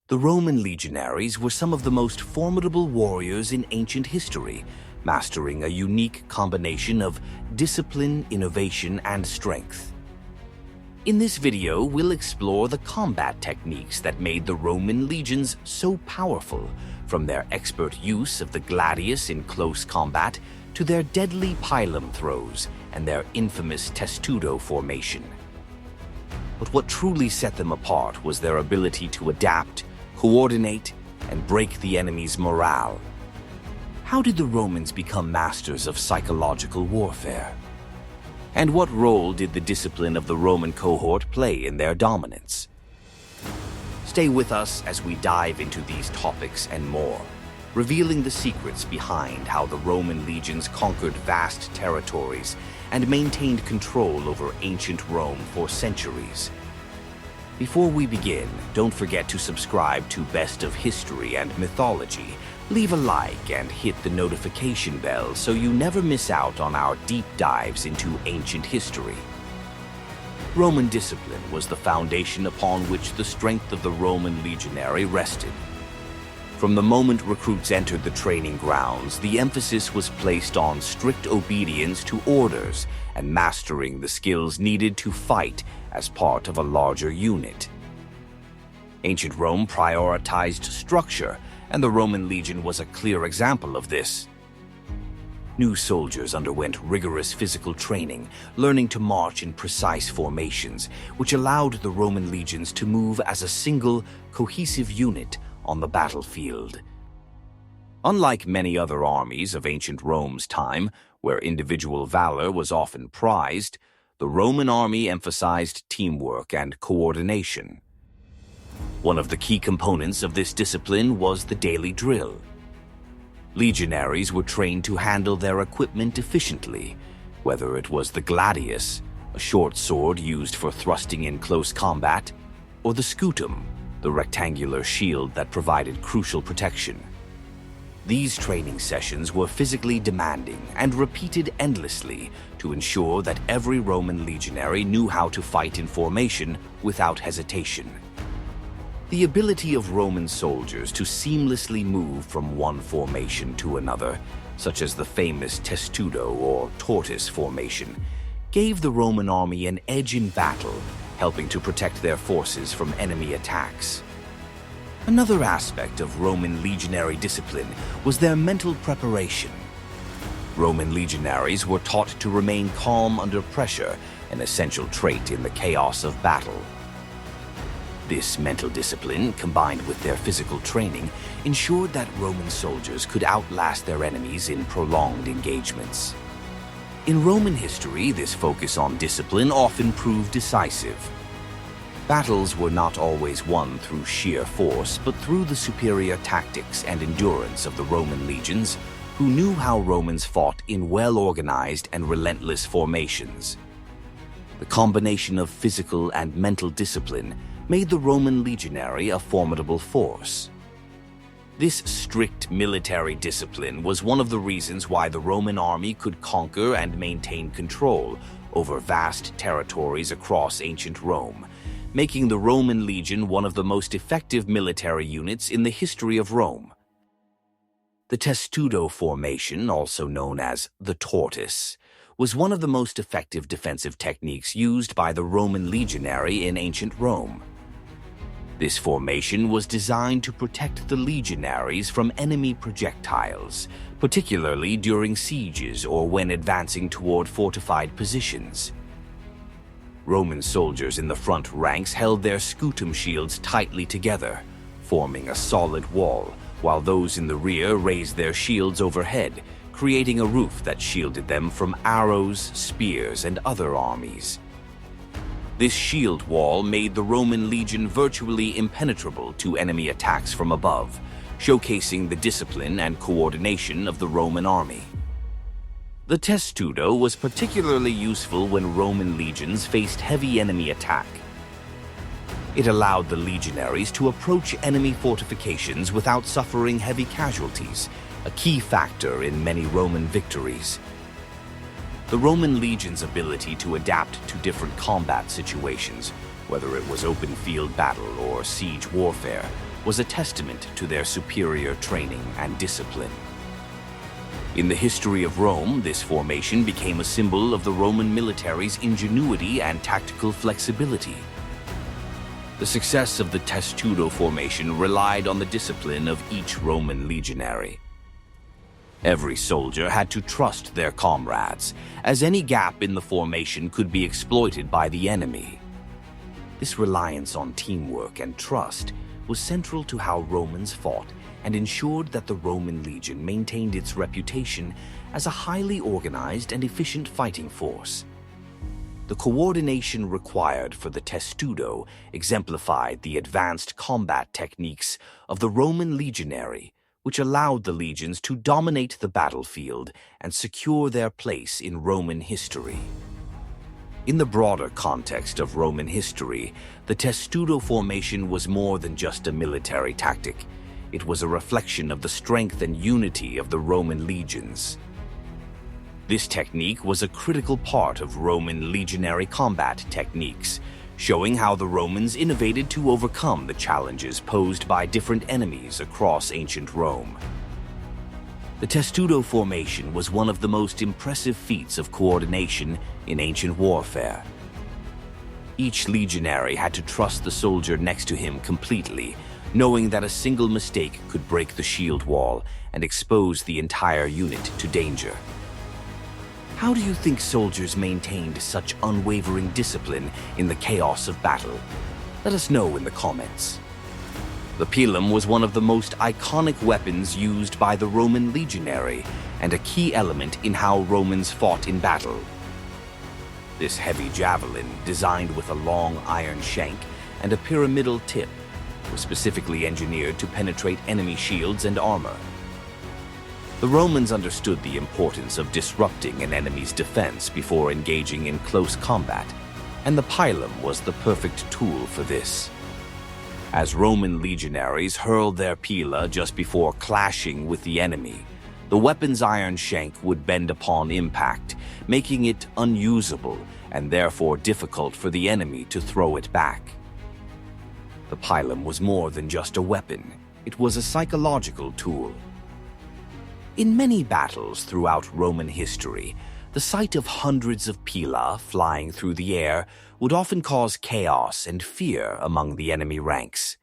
The Roman legionaries were some of the most formidable warriors in ancient history, mastering a unique combination of discipline, innovation, and strength. In this video, we'll explore the combat techniques that made the Roman legions so powerful, from their expert use of the Gladius in close combat to their deadly Pilum throws and their infamous testudo formation. But what truly set them apart was their ability to adapt, coordinate, and break the enemy's morale. How did the Romans become masters of psychological warfare? And what role did the discipline of the Roman cohort play in their dominance? Stay with us as we dive into these topics and more, revealing the secrets behind how the Roman legions conquered vast territories and maintained control over ancient Rome for centuries. Before we begin, don't forget to subscribe to Best of History and Mythology. Leave a like and hit the notification bell so you never miss out on our deep dives into ancient history. Roman discipline was the foundation upon which the strength of the Roman legionary rested. From the moment recruits entered the training grounds, the emphasis was placed on strict obedience to orders and mastering the skills needed to fight as part of a larger unit. Ancient Rome prioritized structure, and the Roman legion was a clear example of this. New soldiers underwent rigorous physical training, learning to march in precise formations, which allowed the Roman legions to move as a single, cohesive unit on the battlefield. Unlike many other armies of ancient Rome's time, where individual valor was often prized, the Roman army emphasized teamwork and coordination. One of the key components of this discipline was the daily drill. Legionaries were trained to handle their equipment efficiently, whether it was the Gladius, a short sword used for thrusting in close combat, or the scutum, the rectangular shield that provided crucial protection. These training sessions were physically demanding and repeated endlessly to ensure that every Roman legionary knew how to fight in formation without hesitation. The ability of Roman soldiers to seamlessly move from one formation to another, such as the famous testudo or tortoise formation, gave the Roman army an edge in battle, helping to protect their forces from enemy attacks. Another aspect of Roman legionary discipline was their mental preparation. Roman legionaries were taught to remain calm under pressure, an essential trait in the chaos of battle. This mental discipline, combined with their physical training, ensured that Roman soldiers could outlast their enemies in prolonged engagements. In Roman history, this focus on discipline often proved decisive. Battles were not always won through sheer force, but through the superior tactics and endurance of the Roman legions, who knew how Romans fought in well-organized and relentless formations. The combination of physical and mental discipline made the Roman legionary a formidable force. This strict military discipline was one of the reasons why the Roman army could conquer and maintain control over vast territories across ancient Rome, making the Roman legion one of the most effective military units in the history of Rome. The testudo formation, also known as the tortoise, was one of the most effective defensive techniques used by the Roman legionary in ancient Rome. This formation was designed to protect the legionaries from enemy projectiles, particularly during sieges or when advancing toward fortified positions. Roman soldiers in the front ranks held their scutum shields tightly together, forming a solid wall, while those in the rear raised their shields overhead, creating a roof that shielded them from arrows, spears, and other armies. This shield wall made the Roman legion virtually impenetrable to enemy attacks from above, showcasing the discipline and coordination of the Roman army. The testudo was particularly useful when Roman legions faced heavy enemy attack. It allowed the legionaries to approach enemy fortifications without suffering heavy casualties, a key factor in many Roman victories. The Roman legion's ability to adapt to different combat situations, whether it was open field battle or siege warfare, was a testament to their superior training and discipline. In the history of Rome, this formation became a symbol of the Roman military's ingenuity and tactical flexibility. The success of the testudo formation relied on the discipline of each Roman legionary. Every soldier had to trust their comrades, as any gap in the formation could be exploited by the enemy. This reliance on teamwork and trust was central to how Romans fought and ensured that the Roman legion maintained its reputation as a highly organized and efficient fighting force. The coordination required for the testudo exemplified the advanced combat techniques of the Roman legionary, which allowed the legions to dominate the battlefield and secure their place in Roman history. In the broader context of Roman history, the testudo formation was more than just a military tactic. It was a reflection of the strength and unity of the Roman legions. This technique was a critical part of Roman legionary combat techniques, showing how the Romans innovated to overcome the challenges posed by different enemies across ancient Rome. The testudo formation was one of the most impressive feats of coordination in ancient warfare. Each legionary had to trust the soldier next to him completely, knowing that a single mistake could break the shield wall and expose the entire unit to danger. How do you think soldiers maintained such unwavering discipline in the chaos of battle? Let us know in the comments. The Pilum was one of the most iconic weapons used by the Roman legionary and a key element in how Romans fought in battle. This heavy javelin, designed with a long iron shank and a pyramidal tip, was specifically engineered to penetrate enemy shields and armor. The Romans understood the importance of disrupting an enemy's defense before engaging in close combat, and the Pilum was the perfect tool for this. As Roman legionaries hurled their pila just before clashing with the enemy, the weapon's iron shank would bend upon impact, making it unusable and therefore difficult for the enemy to throw it back. The Pilum was more than just a weapon. It was a psychological tool. In many battles throughout Roman history, the sight of hundreds of pila flying through the air would often cause chaos and fear among the enemy ranks.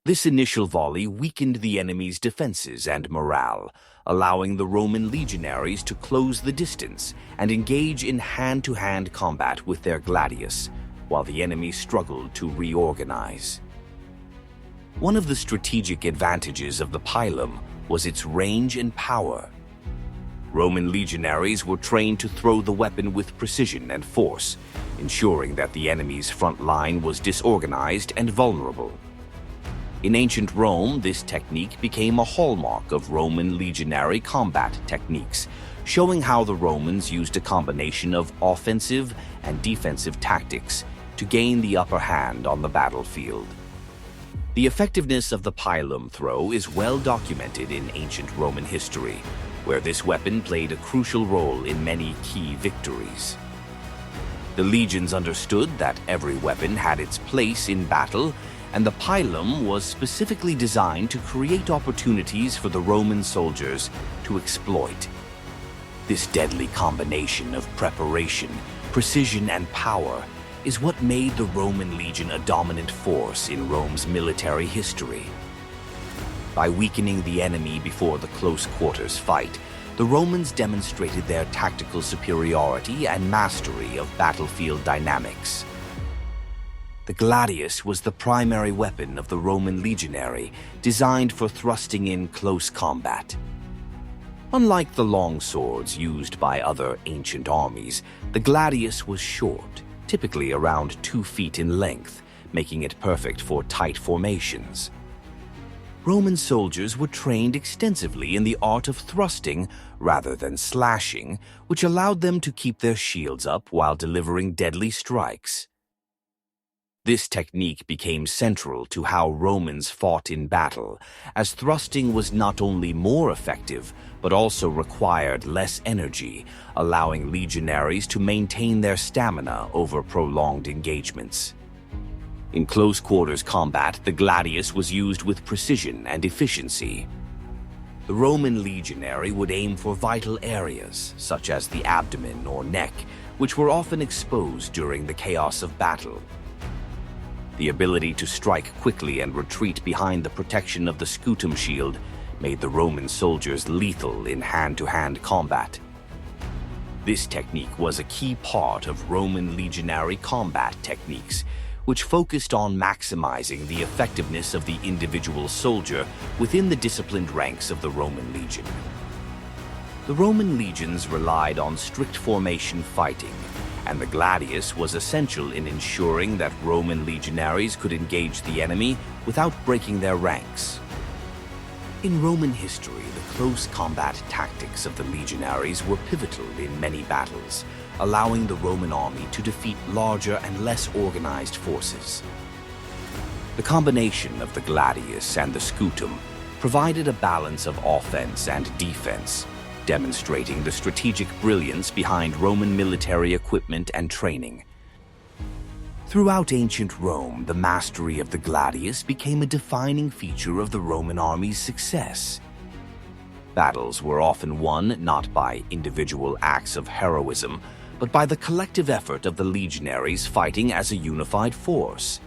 This initial volley weakened the enemy's defenses and morale, allowing the Roman legionaries to close the distance and engage in hand-to-hand combat with their Gladius, while the enemy struggled to reorganize. One of the strategic advantages of the Pilum was its range and power. Roman legionaries were trained to throw the weapon with precision and force, ensuring that the enemy's front line was disorganized and vulnerable. In ancient Rome, this technique became a hallmark of Roman legionary combat techniques, showing how the Romans used a combination of offensive and defensive tactics to gain the upper hand on the battlefield. The effectiveness of the Pilum throw is well documented in ancient Roman history, where this weapon played a crucial role in many key victories. The legions understood that every weapon had its place in battle, and the Pilum was specifically designed to create opportunities for the Roman soldiers to exploit. This deadly combination of preparation, precision, and power is what made the Roman legion a dominant force in Rome's military history. By weakening the enemy before the close quarters fight, the Romans demonstrated their tactical superiority and mastery of battlefield dynamics. The Gladius was the primary weapon of the Roman legionary, designed for thrusting in close combat. Unlike the long swords used by other ancient armies, the Gladius was short, typically around 2 feet in length, making it perfect for tight formations. Roman soldiers were trained extensively in the art of thrusting rather than slashing, which allowed them to keep their shields up while delivering deadly strikes. This technique became central to how Romans fought in battle, as thrusting was not only more effective, but also required less energy, allowing legionaries to maintain their stamina over prolonged engagements. In close-quarters combat, the gladius was used with precision and efficiency. The Roman legionary would aim for vital areas, such as the abdomen or neck, which were often exposed during the chaos of battle. The ability to strike quickly and retreat behind the protection of the scutum shield made the Roman soldiers lethal in hand-to-hand combat. This technique was a key part of Roman legionary combat techniques, which focused on maximizing the effectiveness of the individual soldier within the disciplined ranks of the Roman legion. The Roman legions relied on strict formation fighting, and the gladius was essential in ensuring that Roman legionaries could engage the enemy without breaking their ranks. In Roman history, the close combat tactics of the legionaries were pivotal in many battles, allowing the Roman army to defeat larger and less organized forces. The combination of the gladius and the scutum provided a balance of offense and defense, demonstrating the strategic brilliance behind Roman military equipment and training. Throughout ancient Rome, the mastery of the gladius became a defining feature of the Roman army's success. Battles were often won not by individual acts of heroism, but by the collective effort of the legionaries fighting as a unified force.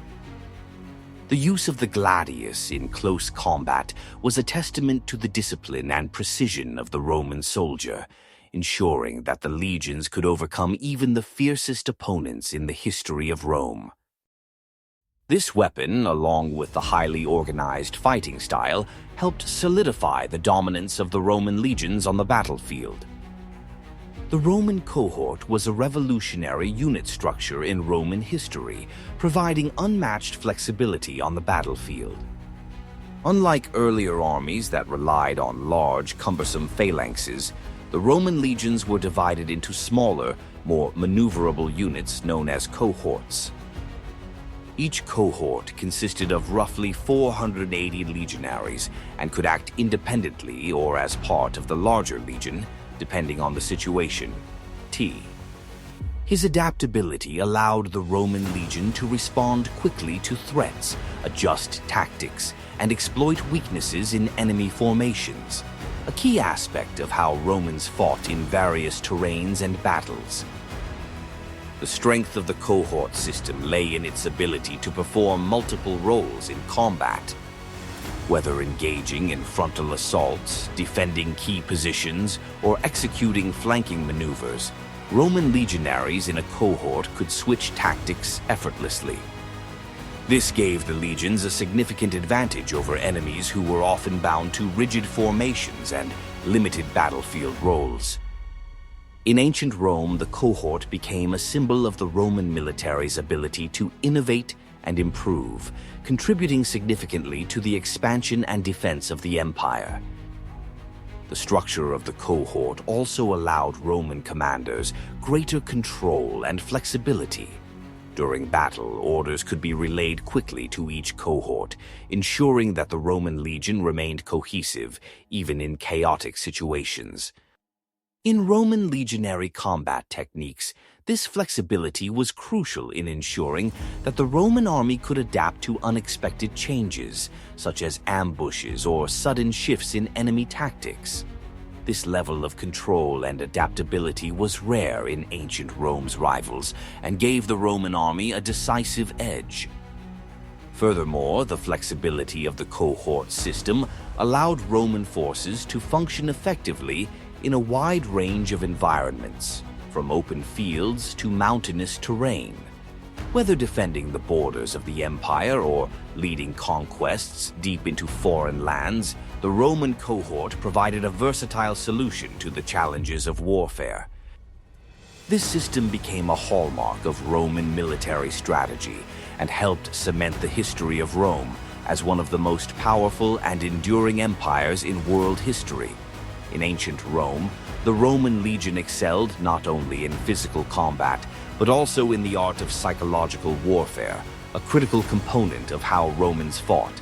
The use of the gladius in close combat was a testament to the discipline and precision of the Roman soldier, ensuring that the legions could overcome even the fiercest opponents in the history of Rome. This weapon, along with the highly organized fighting style, helped solidify the dominance of the Roman legions on the battlefield. The Roman cohort was a revolutionary unit structure in Roman history, providing unmatched flexibility on the battlefield. Unlike earlier armies that relied on large, cumbersome phalanxes, the Roman legions were divided into smaller, more maneuverable units known as cohorts. Each cohort consisted of roughly 480 legionaries and could act independently or as part of the larger legion, depending on the situation. His adaptability allowed the Roman legion to respond quickly to threats, adjust tactics, and exploit weaknesses in enemy formations, a key aspect of how Romans fought in various terrains and battles. The strength of the cohort system lay in its ability to perform multiple roles in combat. Whether engaging in frontal assaults, defending key positions, or executing flanking maneuvers, Roman legionaries in a cohort could switch tactics effortlessly. This gave the legions a significant advantage over enemies who were often bound to rigid formations and limited battlefield roles. In ancient Rome, the cohort became a symbol of the Roman military's ability to innovate and improve, contributing significantly to the expansion and defense of the empire. The structure of the cohort also allowed Roman commanders greater control and flexibility. During battle, orders could be relayed quickly to each cohort, ensuring that the Roman legion remained cohesive even in chaotic situations. In Roman legionary combat techniques, this flexibility was crucial in ensuring that the Roman army could adapt to unexpected changes, such as ambushes or sudden shifts in enemy tactics. This level of control and adaptability was rare in ancient Rome's rivals and gave the Roman army a decisive edge. Furthermore, the flexibility of the cohort system allowed Roman forces to function effectively in a wide range of environments, from open fields to mountainous terrain. Whether defending the borders of the empire or leading conquests deep into foreign lands, the Roman cohort provided a versatile solution to the challenges of warfare. This system became a hallmark of Roman military strategy and helped cement the history of Rome as one of the most powerful and enduring empires in world history. In ancient Rome, the Roman legion excelled not only in physical combat, but also in the art of psychological warfare, a critical component of how Romans fought.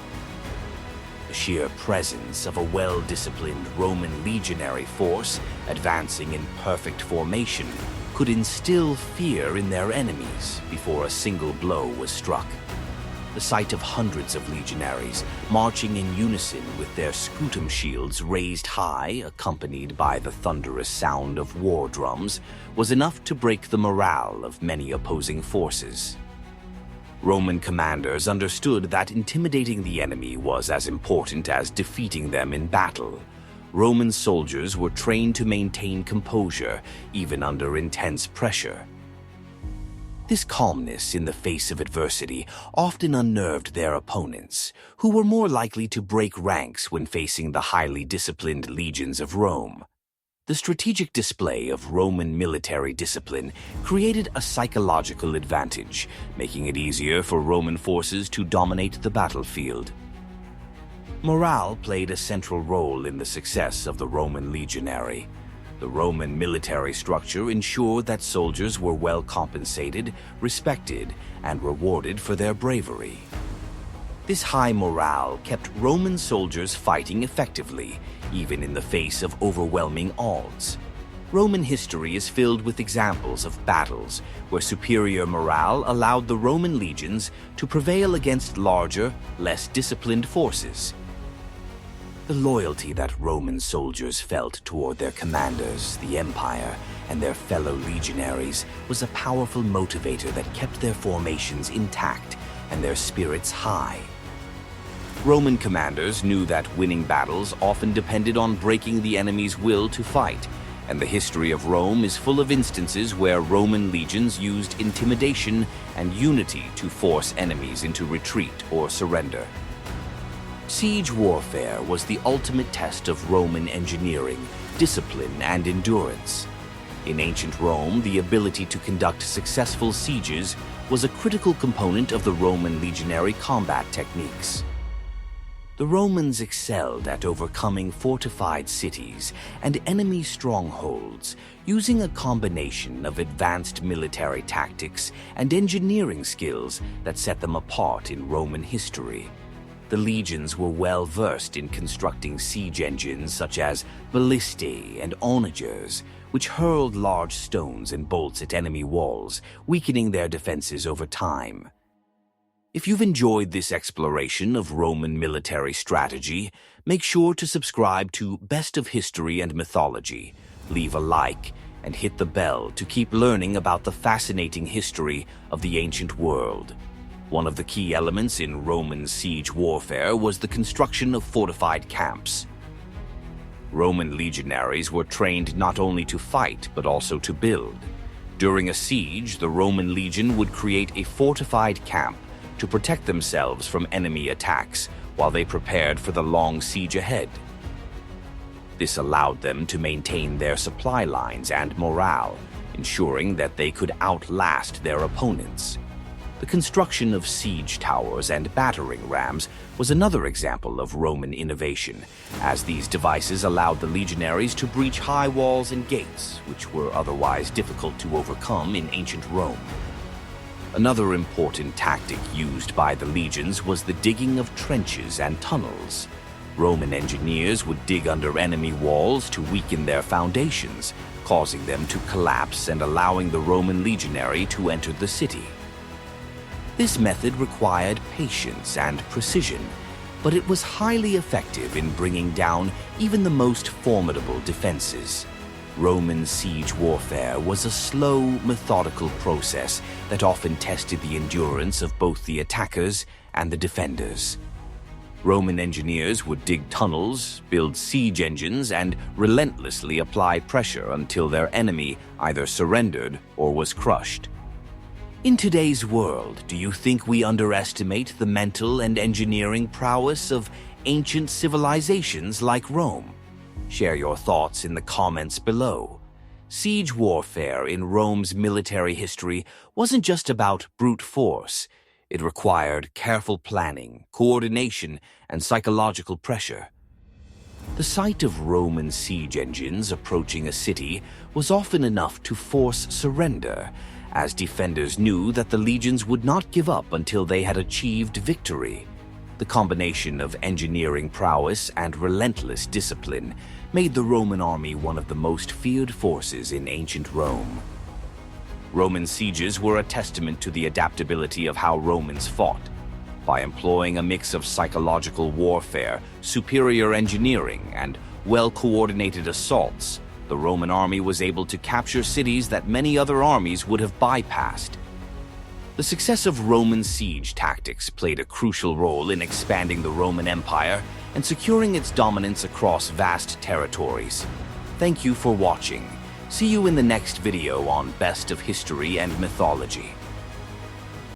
The sheer presence of a well-disciplined Roman legionary force, advancing in perfect formation, could instill fear in their enemies before a single blow was struck. the sight of hundreds of legionaries marching in unison with their scutum shields raised high, accompanied by the thunderous sound of war drums, was enough to break the morale of many opposing forces. Roman commanders understood that intimidating the enemy was as important as defeating them in battle. Roman soldiers were trained to maintain composure even under intense pressure. This calmness in the face of adversity often unnerved their opponents, who were more likely to break ranks when facing the highly disciplined legions of Rome. The strategic display of Roman military discipline created a psychological advantage, making it easier for Roman forces to dominate the battlefield. Morale played a central role in the success of the Roman legionary. The Roman military structure ensured that soldiers were well compensated, respected, and rewarded for their bravery. This high morale kept Roman soldiers fighting effectively, even in the face of overwhelming odds. Roman history is filled with examples of battles where superior morale allowed the Roman legions to prevail against larger, less disciplined forces. The loyalty that Roman soldiers felt toward their commanders, the empire, and their fellow legionaries was a powerful motivator that kept their formations intact and their spirits high. Roman commanders knew that winning battles often depended on breaking the enemy's will to fight, and the history of Rome is full of instances where Roman legions used intimidation and unity to force enemies into retreat or surrender. Siege warfare was the ultimate test of Roman engineering, discipline, and endurance. In ancient Rome, the ability to conduct successful sieges was a critical component of the Roman legionary combat techniques. The Romans excelled at overcoming fortified cities and enemy strongholds, using a combination of advanced military tactics and engineering skills that set them apart in Roman history. The legions were well versed in constructing siege engines such as ballistae and onagers, which hurled large stones and bolts at enemy walls, weakening their defenses over time. If you've enjoyed this exploration of Roman military strategy, make sure to subscribe to Best of History and Mythology, leave a like, and hit the bell to keep learning about the fascinating history of the ancient world. One of the key elements in Roman siege warfare was the construction of fortified camps. Roman legionaries were trained not only to fight but also to build. During a siege, the Roman legion would create a fortified camp to protect themselves from enemy attacks while they prepared for the long siege ahead. This allowed them to maintain their supply lines and morale, ensuring that they could outlast their opponents. The construction of siege towers and battering rams was another example of Roman innovation, as these devices allowed the legionaries to breach high walls and gates, which were otherwise difficult to overcome in ancient Rome. Another important tactic used by the legions was the digging of trenches and tunnels. Roman engineers would dig under enemy walls to weaken their foundations, causing them to collapse and allowing the Roman legionary to enter the city. This method required patience and precision, but it was highly effective in bringing down even the most formidable defenses. Roman siege warfare was a slow, methodical process that often tested the endurance of both the attackers and the defenders. Roman engineers would dig tunnels, build siege engines, and relentlessly apply pressure until their enemy either surrendered or was crushed. In today's world, do you think we underestimate the mental and engineering prowess of ancient civilizations like Rome? Share your thoughts in the comments below. Siege warfare in Rome's military history wasn't just about brute force. It required careful planning, coordination, and psychological pressure. The sight of Roman siege engines approaching a city was often enough to force surrender, as defenders knew that the legions would not give up until they had achieved victory. The combination of engineering prowess and relentless discipline made the Roman army one of the most feared forces in ancient Rome. Roman sieges were a testament to the adaptability of how Romans fought. By employing a mix of psychological warfare, superior engineering, and well-coordinated assaults, the Roman army was able to capture cities that many other armies would have bypassed. The success of Roman siege tactics played a crucial role in expanding the Roman Empire and securing its dominance across vast territories. Thank you for watching. See you in the next video on Best of History and Mythology.